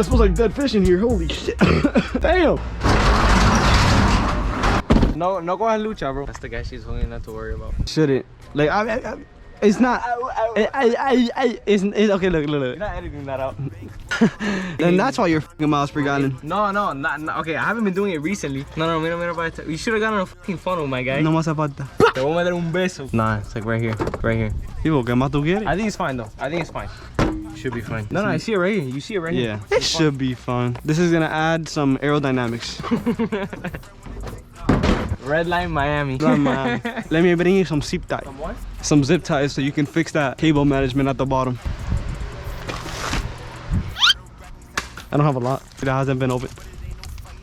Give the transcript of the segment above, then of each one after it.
It smells like dead fish in here. Holy shit. Damn. No go ahead, Lucha, bro. That's the guy she's holding, not to worry about. Shouldn't. Like, it's not. It's okay, look. You're not editing that out. And that's why you're fucking miles per gallon. No, not. Okay, I haven't been doing it recently. No, mira. You should have gotten a fucking funnel, my guy. No más falta. Te voy a dar un beso. Nah, it's like right here. People, ¿qué más tú quieres? I think it's fine, though. I think it's fine. Should be fine. No, I see it right here. You see it right here. Yeah, it should be fun. This is gonna add some aerodynamics. Red line Miami. Let me bring you some zip ties. Some what? Some zip ties so you can fix that cable management at the bottom. I don't have a lot. It hasn't been opened.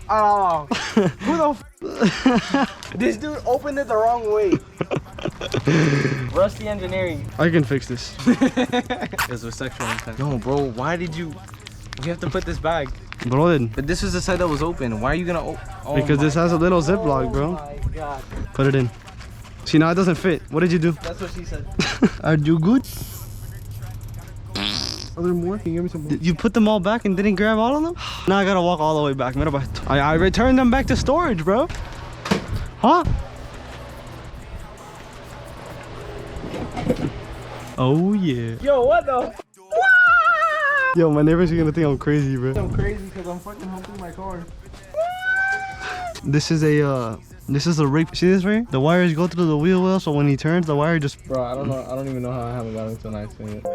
Oh, who the This dude opened it the wrong way. Rusty engineering. I can fix this. This was sexual intent. No, bro, why did you have to put this back? Bro, then. But this was the side that was open. Why are you gonna because this has a little ziplock, bro. Oh my god. Put it in. See, now it doesn't fit. What did you do? That's what she said. Are you good? Are there more? Can you give me some more? You put them all back and didn't grab all of them? Now I gotta walk all the way back. I returned them back to storage, bro. Huh? Oh yeah. Yo, what the? Yo, my neighbors are gonna think I'm crazy, bro. I'm crazy because I'm fucking humping my car. This is a rig. See this right here? The wires go through the wheel well, so when he turns, the wire just... Bro, I don't know. I don't even know how I haven't gotten into an accident yet.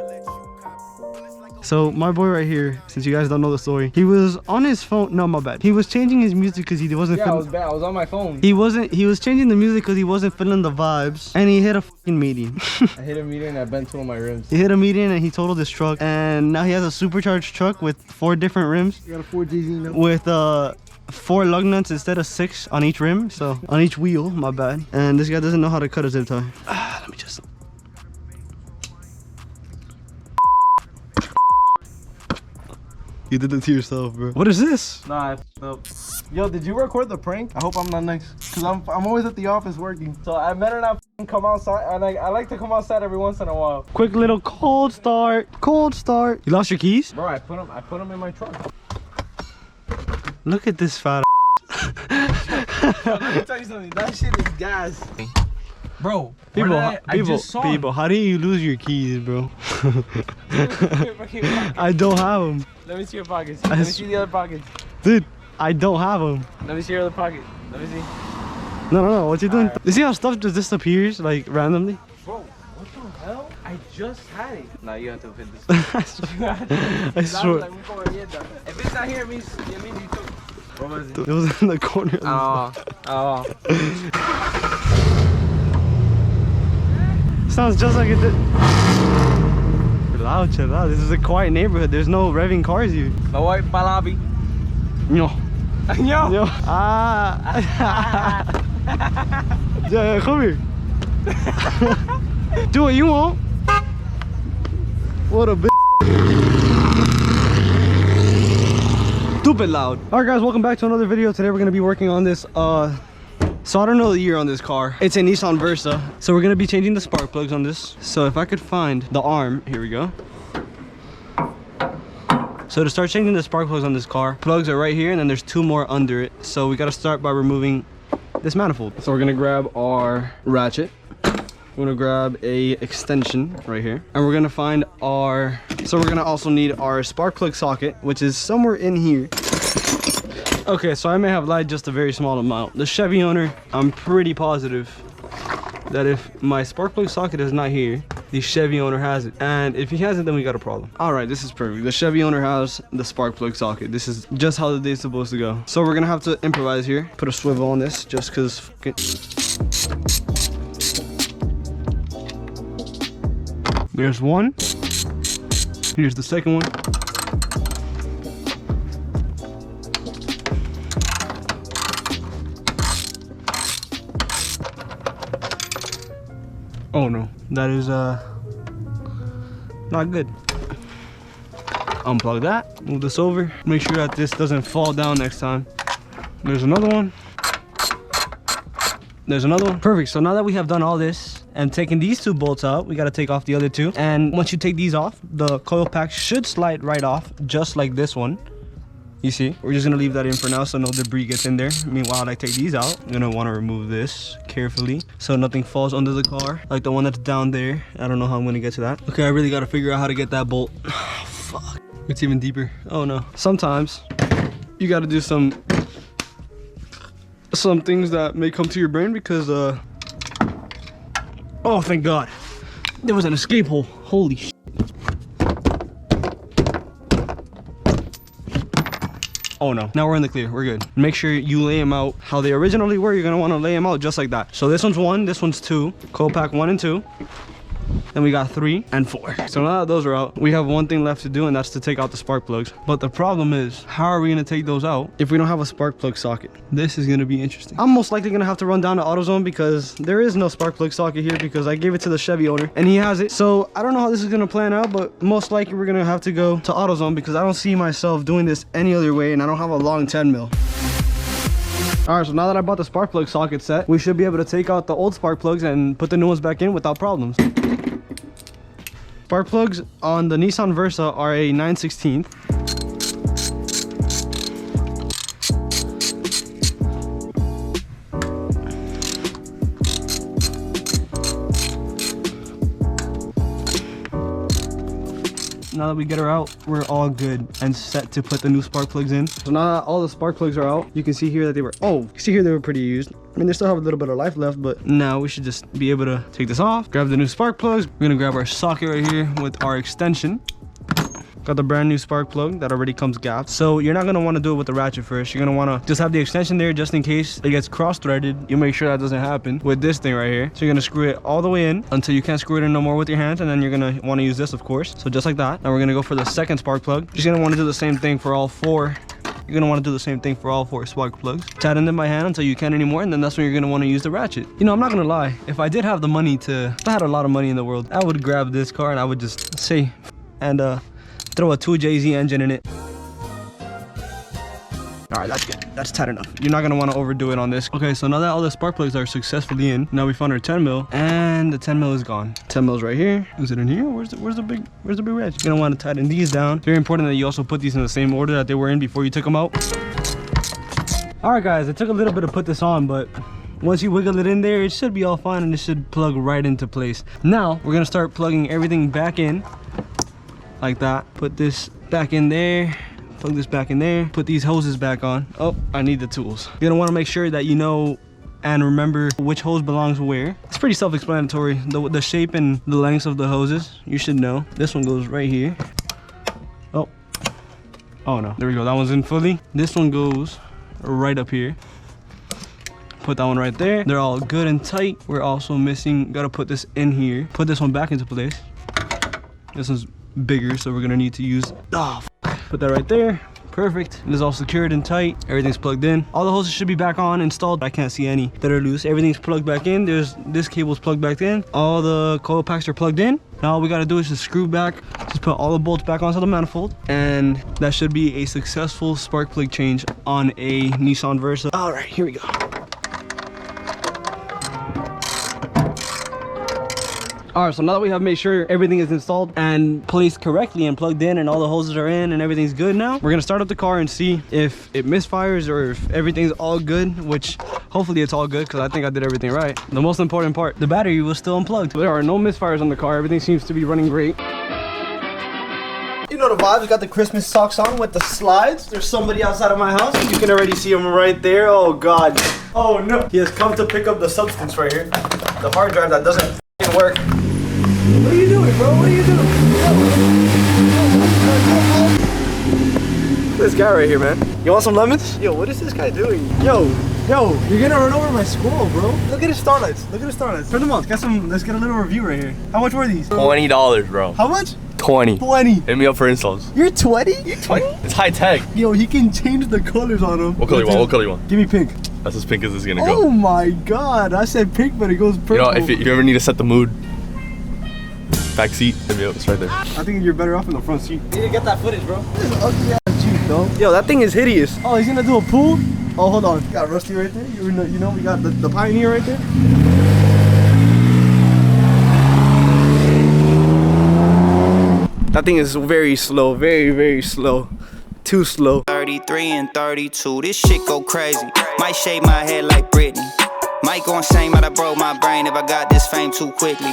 So my boy right here, since you guys don't know the story, he was on his phone. No, my bad. He was changing his music because he wasn't. Yeah, I was bad. I was on my phone. He was changing the music because he wasn't feeling the vibes, and he hit a fucking median. I hit a median and I bent two of my rims. He hit a median and he totaled his truck, and now he has a supercharged truck with 4 different rims. You got a 4GZ now. With 4 lug nuts instead of 6 on each rim, so on each wheel. My bad. And this guy doesn't know how to cut a zip tie. Let me just. You did it to yourself, bro. What is this? Nah, I f***ed up. Yo, did you record the prank? I hope I'm not next. Because I'm always at the office working. So I better not come outside. I like to come outside every once in a while. Quick little cold start. Cold start. You lost your keys? Bro, I put them in my truck. Look at this fat. Yo, let me tell you something. That shit is gas. Bro, people, how do you lose your keys, bro? I don't have them. Let me see your pockets. Let me see the other pockets. Dude, I don't have them. Let me see your other pocket. Let me see. No, what you doing? You see how stuff just disappears, like, randomly? Bro, what the hell? I just had it. Nah, you have to fit this. I swear. If it's not here, it means you took it. What was it? It was in the corner. Oh. Sounds just like it did. Chill out. This is a quiet neighborhood. There's no revving cars here. My wife, Palabi. No. Yo. Yeah, come here. Do what you want. What a bitch. Stupid loud. Alright guys, welcome back to another video. Today we're gonna be working on this so I don't know the year on this car. It's a Nissan Versa. So we're gonna be changing the spark plugs on this. So if I could find the arm, here we go. So to start changing the spark plugs on this car, plugs are right here and then there's 2 more under it. So we gotta start by removing this manifold. So we're gonna grab our ratchet. We're gonna grab a extension right here. And we're gonna find our, so we're gonna also need our spark plug socket, which is somewhere in here. Okay, so I may have lied just a very small amount. The Chevy owner, I'm pretty positive that if my spark plug socket is not here, the Chevy owner has it. And if he hasn't, then we got a problem. All right, this is perfect. The Chevy owner has the spark plug socket. This is just how the day's supposed to go. So we're gonna have to improvise here. Put a swivel on this just because. There's one. Here's the second one. Oh no, that is not good. Unplug that, move this over, make sure that this doesn't fall down next time. There's another one. There's another one. Perfect. So now that we have done all this and taken these 2 bolts out, we got to take off the other 2. And once you take these off, the coil pack should slide right off, just like this one. You see, we're just gonna leave that in for now so no debris gets in there. Meanwhile, I take these out. I'm gonna wanna remove this carefully so nothing falls under the car, like the one that's down there. I don't know how I'm gonna get to that. Okay, I really gotta figure out how to get that bolt. Oh, fuck. It's even deeper. Oh no. Sometimes you gotta do some things that may come to your brain because, oh, thank God. There was an escape hole. Holy shit. Oh no, now we're in the clear, we're good. Make sure you lay them out how they originally were. You're gonna wanna lay them out just like that. So this one's 1, this one's 2. Cold pack 1 and 2. Then we got 3 and 4. So now that those are out, we have one thing left to do, and that's to take out the spark plugs. But the problem is, how are we gonna take those out if we don't have a spark plug socket? This is gonna be interesting. I'm most likely gonna have to run down to AutoZone because there is no spark plug socket here because I gave it to the Chevy owner and he has it. So I don't know how this is gonna plan out, but most likely we're gonna have to go to AutoZone because I don't see myself doing this any other way, and I don't have a long 10 mil. All right, so now that I bought the spark plug socket set, we should be able to take out the old spark plugs and put the new ones back in without problems. Spark plugs on the Nissan Versa are a 9/16. Now that we get her out, we're all good and set to put the new spark plugs in. So now that all the spark plugs are out, you can see here that they were, oh, you can see here they were pretty used. I mean, they still have a little bit of life left, but now we should just be able to take this off, grab the new spark plugs. We're gonna grab our socket right here with our extension. Got the brand new spark plug that already comes gapped. So you're not gonna wanna do it with the ratchet first. You're gonna wanna just have the extension there just in case it gets cross-threaded. You make sure that doesn't happen with this thing right here. So you're gonna screw it all the way in until you can't screw it in no more with your hands, and then you're gonna wanna use this, of course. So just like that. Now we're gonna go for the second spark plug. You're just gonna wanna do the same thing for all 4. You're gonna wanna do the same thing for all 4 spark plugs. Tighten them by hand until you can't anymore, and then that's when you're gonna wanna use the ratchet. You know, I'm not gonna lie. If I did have the money if I had a lot of money in the world, I would grab this car and I would just say, and throw a 2JZ engine in it. All right, that's good. That's tight enough. You're not gonna wanna overdo it on this. Okay, so now that all the spark plugs are successfully in, now we found our 10 mil, and the 10 mil is gone. 10 mil's right here. Is it in here? Where's the big ratchet? You're gonna wanna tighten these down. Very important that you also put these in the same order that they were in before you took them out. All right, guys, it took a little bit to put this on, but once you wiggle it in there, it should be all fine and it should plug right into place. Now, we're gonna start plugging everything back in. Like that. Put this back in there, plug this back in there, put these hoses back on. Oh, I need the tools. You're gonna wanna make sure that you know and remember which hose belongs where. It's pretty self-explanatory. The shape and the lengths of the hoses, you should know. This one goes right here. Oh no, there we go, that one's in fully. This one goes right up here. Put that one right there. They're all good and tight. We're also missing, gotta put this in here. Put this one back into place. This one's bigger, so we're gonna need to use, put that right there. Perfect. It is all secured and tight. Everything's plugged in. All the hoses should be back on, installed. I can't see any that are loose. Everything's plugged back in. This cable's plugged back in. All the coil packs are plugged in. Now all we gotta do is just screw back, just put all the bolts back onto the manifold, and that should be a successful spark plug change on a Nissan Versa. All right, here we go. All right, so now that we have made sure everything is installed and placed correctly and plugged in and all the hoses are in and everything's good now, we're gonna start up the car and see if it misfires or if everything's all good, which hopefully it's all good because I think I did everything right. The most important part, the battery was still unplugged. There are no misfires on the car. Everything seems to be running great. You know the vibes. We got the Christmas socks on with the slides. There's somebody outside of my house. You can already see him right there. Oh God. Oh no. He has come to pick up the substance right here. The hard drive that doesn't work. What are you doing, bro? What are you doing? This guy right here, man. You want some lemons? Yo, what is this guy doing? Yo, you're gonna run over my squirrel, bro. Look at his starlights. Look at his starlights. Turn them on. Let's get a little review right here. How much were these? $20, bro. How much? 20. 20. Hit me up for installs. You're 20? You're 20? It's high tech. Yo, he can change the colors on them. What color you want? What color you want? Give me pink. That's as pink as it's gonna Oh go. my God. I said pink, but it goes purple. You know, if you ever need to set the mood, back seat, hit me up. It's right there. I think you're better off in the front seat. You need to get that footage, bro. This is ugly ass Jeep, though. Yo, that thing is hideous. Oh, he's gonna do a pool? Oh, hold on. We got Rusty right there. You know, we got the Pioneer right there. That thing is very slow, very, very slow. too slow. 33 and 32, this shit go crazy. Might shave my head like Britney. Might go insane, but I broke my brain if I got this fame too quickly.